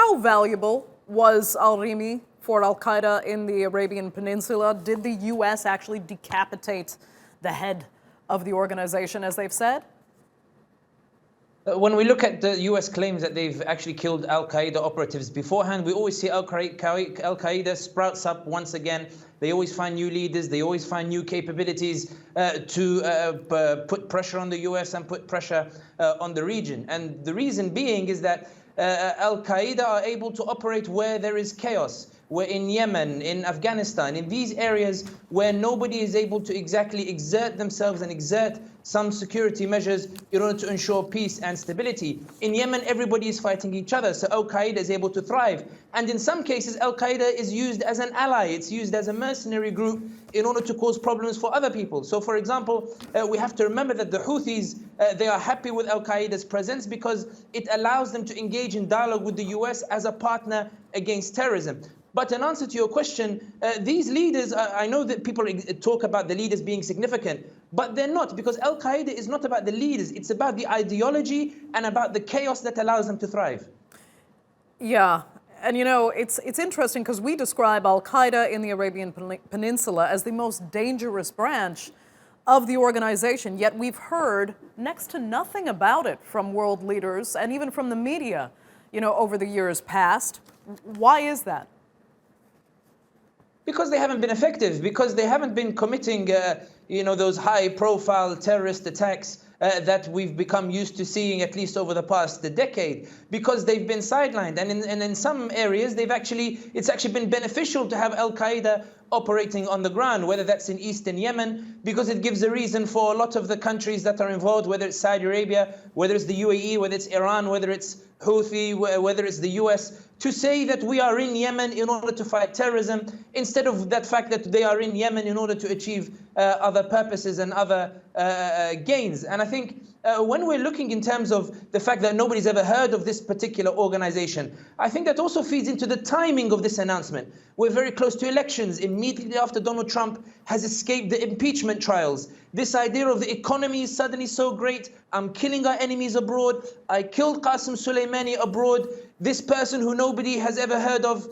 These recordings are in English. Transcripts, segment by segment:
How valuable was al Rimi for Al-Qaeda in the Arabian Peninsula? Did the U.S. actually decapitate the head of the organization, as they've said? When we look at the US claims that they've actually killed Al-Qaeda operatives beforehand, we always see Al-Qaeda sprouts up once again. They always find new leaders. They always find new capabilities to put pressure on the US and put pressure on the region. And the reason being is that Al-Qaeda are able to operate where there is chaos. We're in Yemen, in Afghanistan, in these areas where nobody is able to exactly exert themselves and exert some security measures in order to ensure peace and stability. In Yemen, everybody is fighting each other, so Al-Qaeda is able to thrive. And in some cases, Al-Qaeda is used as an ally. It's used as a mercenary group in order to cause problems for other people. So, for example, we have to remember that the Houthis, they are happy with Al-Qaeda's presence because it allows them to engage in dialogue with the US as a partner against terrorism. But in answer to your question, these leaders, I know that people talk about the leaders being significant, but they're not, because Al-Qaeda is not about the leaders. It's about the ideology and about the chaos that allows them to thrive. Yeah, and you know, it's interesting because we describe Al-Qaeda in the Arabian Peninsula as the most dangerous branch of the organization, yet we've heard next to nothing about it from world leaders and even from the media, you know, over the years past. Why is that? Because they haven't been effective, because they haven't been committing, those high-profile terrorist attacks that we've become used to seeing, at least over the past decade, because they've been sidelined. And in some areas, it's actually been beneficial to have Al-Qaeda operating on the ground, whether that's in eastern Yemen, because it gives a reason for a lot of the countries that are involved, whether it's Saudi Arabia, whether it's the UAE, whether it's Iran, whether it's Houthi, whether it's the US, to say that we are in Yemen in order to fight terrorism, instead of that fact that they are in Yemen in order to achieve other purposes and other gains. And I think when we're looking in terms of the fact that nobody's ever heard of this particular organization, I think that also feeds into the timing of this announcement. We're very close to elections, immediately after Donald Trump has escaped the impeachment trials. This idea of the economy is suddenly so great, I'm killing our enemies abroad, I killed Qasim Soleimani abroad, this person who nobody has ever heard of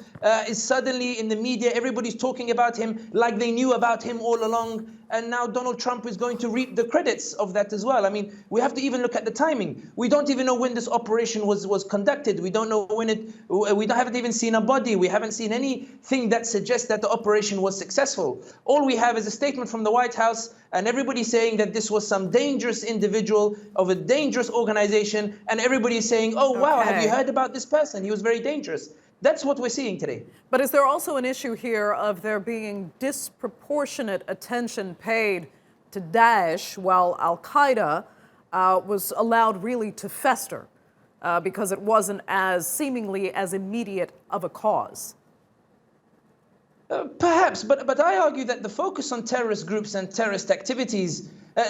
is suddenly in the media, everybody's talking about him like they knew about him all along, and now Donald Trump is going to reap the credits of that as well. I mean, we have to even look at the timing. We don't even know when this operation was conducted. We don't know when haven't even seen a body. We haven't seen anything that suggests that the operation was successful. All we have is a statement from the White House and everybody saying that this was some dangerous individual of a dangerous organization, and everybody is saying, oh, wow, have you heard about this person? He was very dangerous. That's what we're seeing today. But is there also an issue here of there being disproportionate attention paid to Daesh while Al-Qaeda was allowed really to fester because it wasn't seemingly as immediate of a cause? Perhaps, but I argue that the focus on terrorist groups and terrorist activities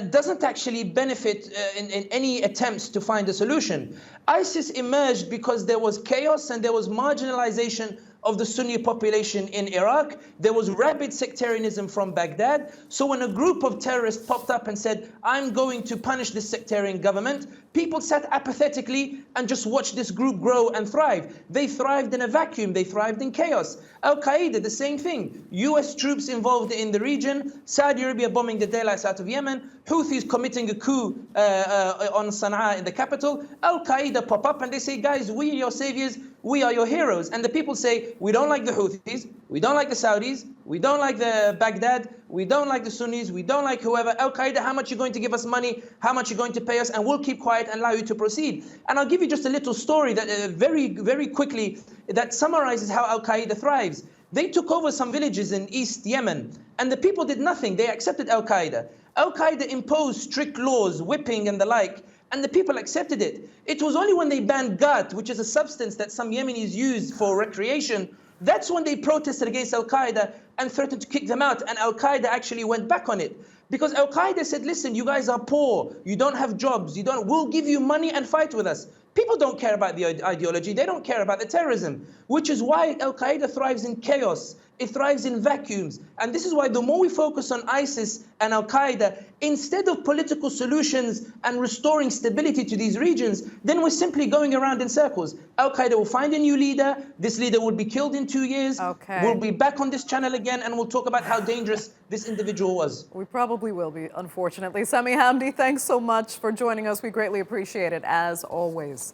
doesn't actually benefit in any attempts to find a solution. ISIS emerged because there was chaos and there was marginalization of the Sunni population in Iraq. There was rabid sectarianism from Baghdad. So when a group of terrorists popped up and said, I'm going to punish this sectarian government, people sat apathetically and just watched this group grow and thrive. They thrived in a vacuum. They thrived in chaos. Al-Qaeda, the same thing. US troops involved in the region, Saudi Arabia bombing the daylights out of Yemen, Houthis committing a coup on Sana'a in the capital. Al-Qaeda pop up and they say, guys, we are your saviors, we are your heroes. And the people say, we don't like the Houthis, we don't like the Saudis, we don't like the Baghdad, we don't like the Sunnis, we don't like whoever. Al-Qaeda, how much are you going to give us money? How much are you going to pay us? And we'll keep quiet and allow you to proceed. And I'll give you just a little story that very, very quickly that summarizes how Al-Qaeda thrives. They took over some villages in East Yemen, and the people did nothing. They accepted Al-Qaeda. Al-Qaeda imposed strict laws, whipping and the like, and the people accepted it. It was only when they banned ghat, which is a substance that some Yemenis use for recreation, that's when they protested against Al-Qaeda and threatened to kick them out, and Al-Qaeda actually went back on it. Because Al-Qaeda said, listen, you guys are poor, you don't have jobs, we'll give you money and fight with us. People don't care about the ideology, they don't care about the terrorism, which is why Al-Qaeda thrives in chaos. It thrives in vacuums. And this is why the more we focus on ISIS and Al-Qaeda, instead of political solutions and restoring stability to these regions, then we're simply going around in circles. Al-Qaeda will find a new leader. This leader will be killed in 2 years. Okay. We'll be back on this channel again, and we'll talk about how dangerous this individual was. We probably will be, unfortunately. Sami Hamdi, thanks so much for joining us. We greatly appreciate it, as always.